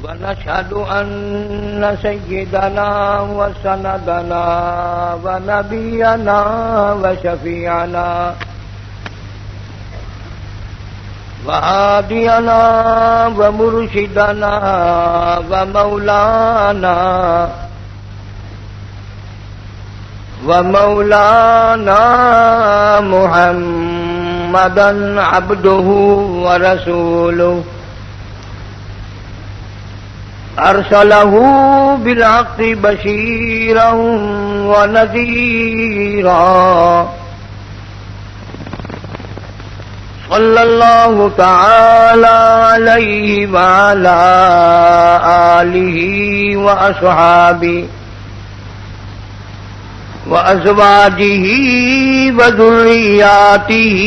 ونشهد أن سيدنا وسندنا ونبينا وشفيعنا وهادينا ومرشدنا ومولانا محمدا عبده ورسوله أرسله بالحق بشيرا ونذيرا صلى الله تعالى عليه وعلى آله وأصحابه وأزواجه وذرياته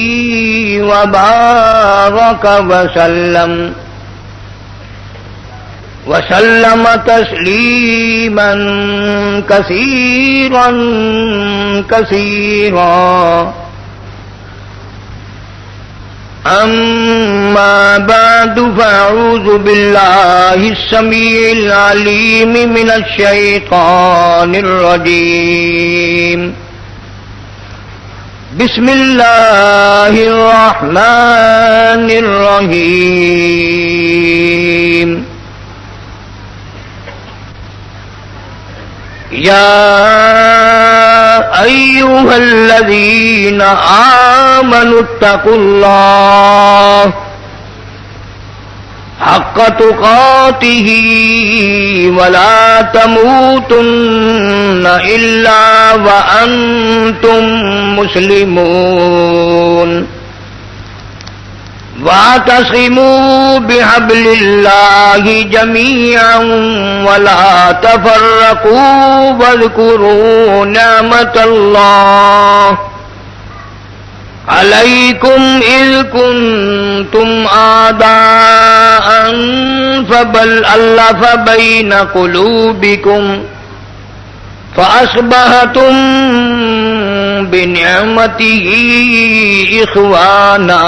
وبارك وسلم تسليما كثيرا كثيرا. أما بعد فأعوذ بالله السميع العليم من الشيطان الرجيم. بسم الله الرحمن الرحيم. يا أيها الذين آمنوا اتقوا الله حق تقاته ولا تموتن إلا وأنتم مسلمون واعتصموا بحبل الله جميعا ولا تفرقوا واذكروا نعمة الله عليكم إذ كنتم أعداء فألف بين قلوبكم فأصبحتم بنعمته إخوانا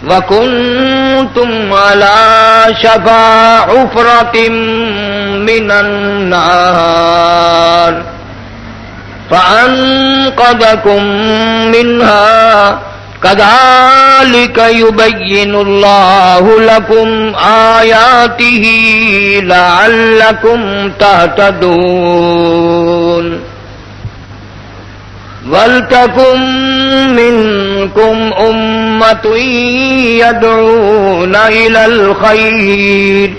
وكنتم على شفا حفرة من النار فأنقذكم منها كذلك يبين الله لكم آياته لعلكم تهتدون. وَلْتَكُن مِّنكُمْ أُمَّةٌ يَدْعُونَ إِلَى الْخَيْرِ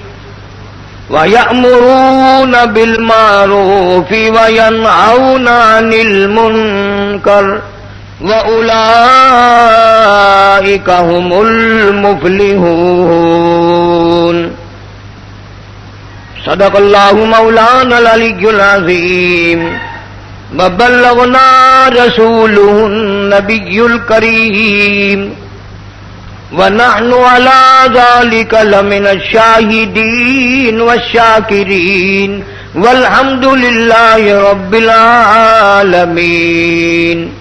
وَيَأْمُرُونَ بِالْمَعْرُوفِ وَيَنْهَوْنَ عَنِ الْمُنكَرِ وَأُولَئِكَ هُمُ الْمُفْلِحُونَ. صدق الله مولانا العلي العظيم وبلغنا رسوله النبي الكريم ونحن على ذلك لمن الشاهدين والشاكرين والحمد لله رب العالمين.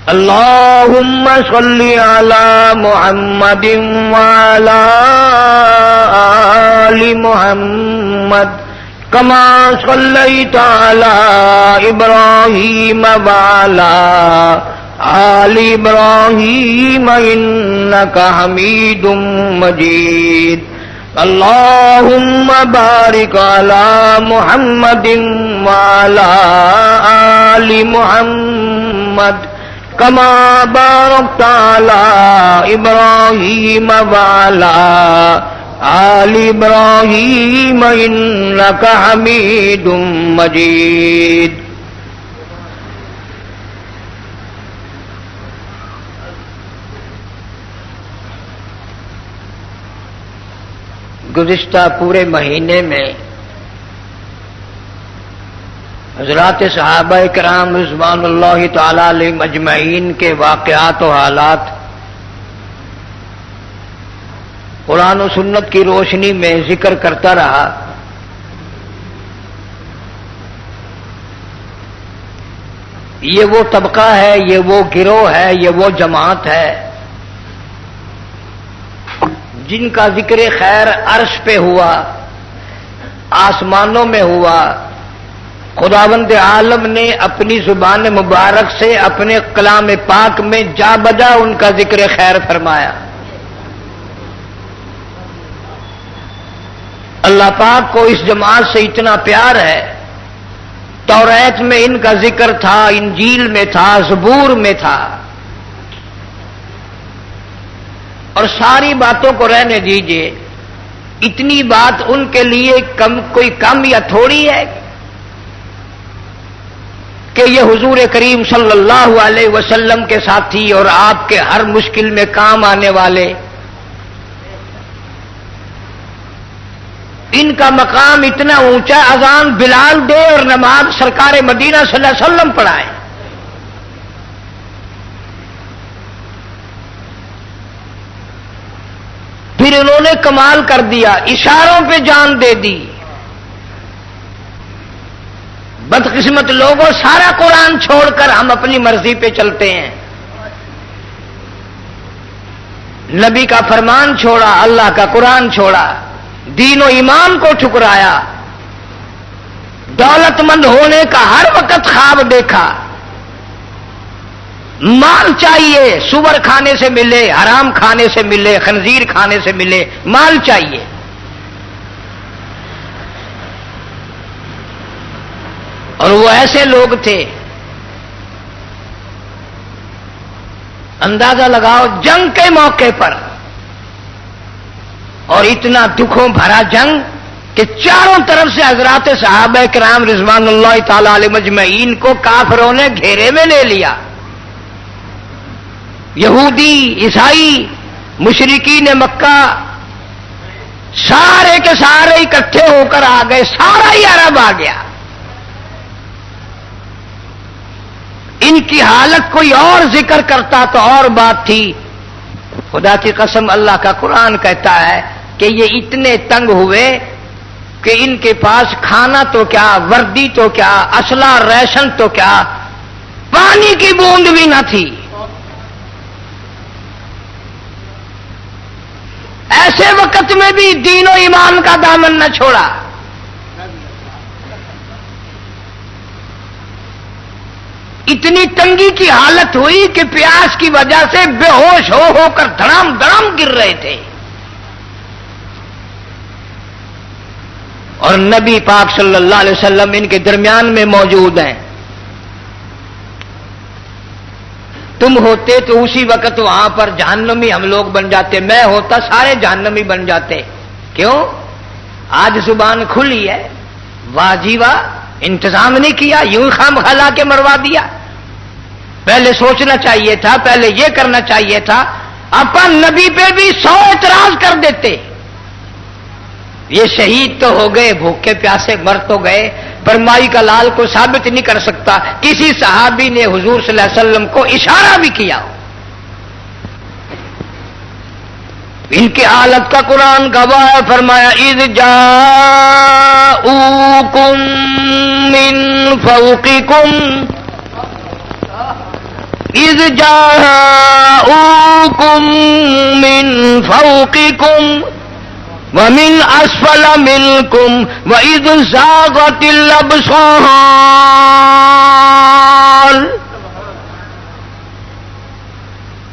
اللهم صل على محمد وعلى آل محمد كما صليت على إبراهيم وعلى آل إبراهيم إنك حميد مجيد. اللهم بارك على محمد وعلى آل محمد كما باركت على إبراهيم وعلى آل إبراهيم إنك حميد مجيد. گزشتہ پورے مہینے میں حضرات صحابہ کرام رضوان اللہ تعالی علیہم اجمعین کے واقعات و حالات قرآن و سنت کی روشنی میں ذکر کرتا رہا. یہ وہ طبقہ ہے، یہ وہ گروہ ہے، یہ وہ جماعت ہے جن کا ذکر خیر عرش پہ ہوا، آسمانوں میں ہوا، خداوند عالم نے اپنی زبان مبارک سے اپنے کلام پاک میں جا بجا ان کا ذکر خیر فرمایا۔ اللہ پاک کو اس جماعت سے اتنا پیار ہے، توریت میں ان کا ذکر تھا، انجیل میں تھا، زبور میں تھا، اور ساری باتوں کو رہنے دیجئے، اتنی بات ان کے لیے کوئی کم یا تھوڑی ہے کہ یہ حضور کریم صلی اللہ علیہ وسلم کے ساتھی اور آپ کے ہر مشکل میں کام آنے والے، ان کا مقام اتنا اونچا، اذان بلال دے اور نماز سرکار مدینہ صلی اللہ علیہ وسلم پڑھائے۔ پھر انہوں نے کمال کر دیا، اشاروں پہ جان دے دی۔ بدقسمت لوگوں، سارا قرآن چھوڑ کر ہم اپنی مرضی پہ چلتے ہیں، نبی کا فرمان چھوڑا، اللہ کا قرآن چھوڑا، دین و ایمان کو ٹھکرایا، دولت مند ہونے کا ہر وقت خواب دیکھا، مال چاہیے، سور کھانے سے ملے، حرام کھانے سے ملے، خنزیر کھانے سے ملے، مال چاہیے۔ اور وہ ایسے لوگ تھے، اندازہ لگاؤ جنگ کے موقع پر، اور اتنا دکھوں بھرا جنگ کہ چاروں طرف سے حضرات صحابہ کرام رضوان اللہ تعالی علیہ مجمعین کو کافروں نے گھیرے میں لے لیا۔ یہودی، عیسائی، مشرکین مکہ سارے کے سارے اکٹھے ہو کر آ گئے، سارا ہی عرب آ گیا۔ ان کی حالت کوئی اور ذکر کرتا تو اور بات تھی، خدا کی قسم اللہ کا قرآن کہتا ہے کہ یہ اتنے تنگ ہوئے کہ ان کے پاس کھانا تو کیا، وردی تو کیا، اسلحہ ریشن تو کیا، پانی کی بوند بھی نہ تھی۔ ایسے وقت میں بھی دین و ایمان کا دامن نہ چھوڑا۔ اتنی تنگی کی حالت ہوئی کہ پیاس کی وجہ سے بے ہوش ہو کر دھڑام دھڑام گر رہے تھے، اور نبی پاک صلی اللہ علیہ وسلم ان کے درمیان میں موجود ہیں۔ تم ہوتے تو اسی وقت وہاں پر جہنمی ہم لوگ بن جاتے، میں ہوتا سارے جہنمی بن جاتے۔ کیوں؟ آج زبان کھلی ہے، واہ جی واہ، انتظام نہیں کیا، یوں خام خلا کے مروا دیا، پہلے سوچنا چاہیے تھا، پہلے یہ کرنا چاہیے تھا۔ اپن نبی پہ بھی 100 اعتراض کر دیتے، یہ شہید تو ہو گئے، بھوکے پیاسے مر تو گئے، پر مائی کا لال کو ثابت نہیں کر سکتا کسی صحابی نے حضور صلی اللہ علیہ وسلم کو اشارہ بھی کیا۔ ان کی حالت کا قرآن گواہ ہے، فرمایا اذ جاءوکم من فوقکم اذ جاءوکم من فوقکم وَمِنْ أَسْفَلَ مِنْكُمْ وَإِذْ زَاغَتِ الْأَبْصَارُ۔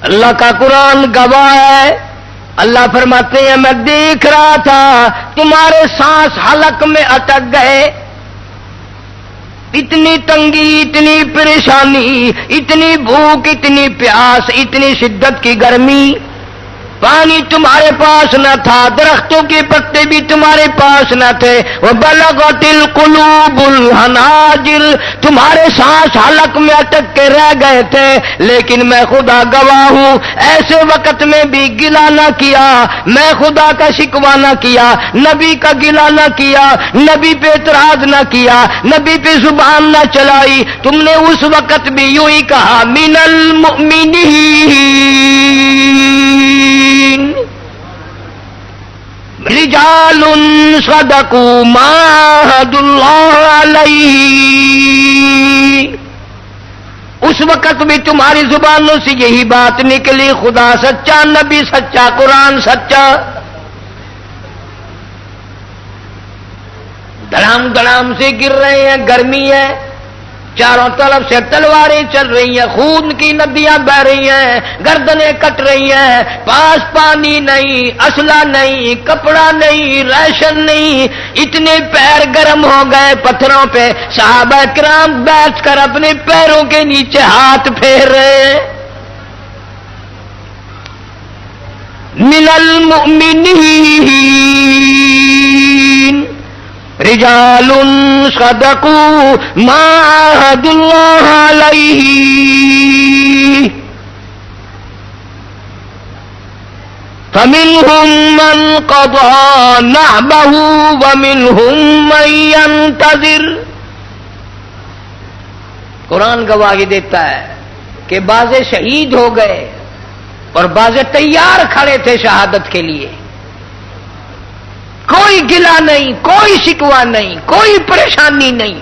اللہ کا قرآن گواہ ہے، اللہ فرماتے ہیں میں دیکھ رہا تھا تمہارے سانس حلق میں اٹک گئے، اتنی تنگی، اتنی پریشانی، اتنی بھوک، اتنی پیاس، اتنی شدت کی گرمی، پانی تمہارے پاس نہ تھا، درختوں کے پتے بھی تمہارے پاس نہ تھے، وَبَلَغَتِ الْقُلُوبُ الْحَنَاجِرَ، تمہارے سانس حلق میں اٹک کے رہ گئے تھے، لیکن میں خدا گواہ ہوں، ایسے وقت میں بھی گلہ نہ کیا، میں خدا کا شکوہ نہ کیا، نبی کا گلہ نہ کیا، نبی پہ اعتراض نہ کیا، نبی پہ زبان نہ چلائی، تم نے اس وقت بھی یوں ہی کہا مِنَ الْمُؤْمِنِينَ رجال صدقوا ما عاهدوا الله علیہ۔ اس وقت بھی تمہاری زبانوں سے یہی بات نکلی، خدا سچا، نبی سچا، قرآن سچا، دڑام دڑام سے گر رہے ہیں، گرمی ہے، چاروں طرف سے تلواریں چل رہی ہیں، خون کی ندیاں بہ رہی ہیں، گردنیں کٹ رہی ہیں، پاس پانی نہیں، اسلحہ نہیں، کپڑا نہیں، راشن نہیں، اتنے پیر گرم ہو گئے پتھروں پہ، صحابہ کرام بیٹھ کر اپنے پیروں کے نیچے ہاتھ پھیر رہے ہیں۔ من المؤمنین رجال صدقوا ما عاهدوا الله عليه فمنهم من قضى نحبه ومنهم من ينتظر۔ قرآن گواہی دیتا ہے کہ بعض شہید ہو گئے اور بعض تیار کھڑے تھے شہادت کے لیے، کوئی گلہ نہیں، کوئی شکوہ نہیں، کوئی پریشانی نہیں،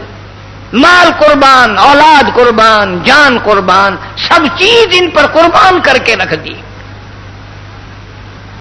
مال قربان، اولاد قربان، جان قربان، سب چیز ان پر قربان کر کے رکھ دی۔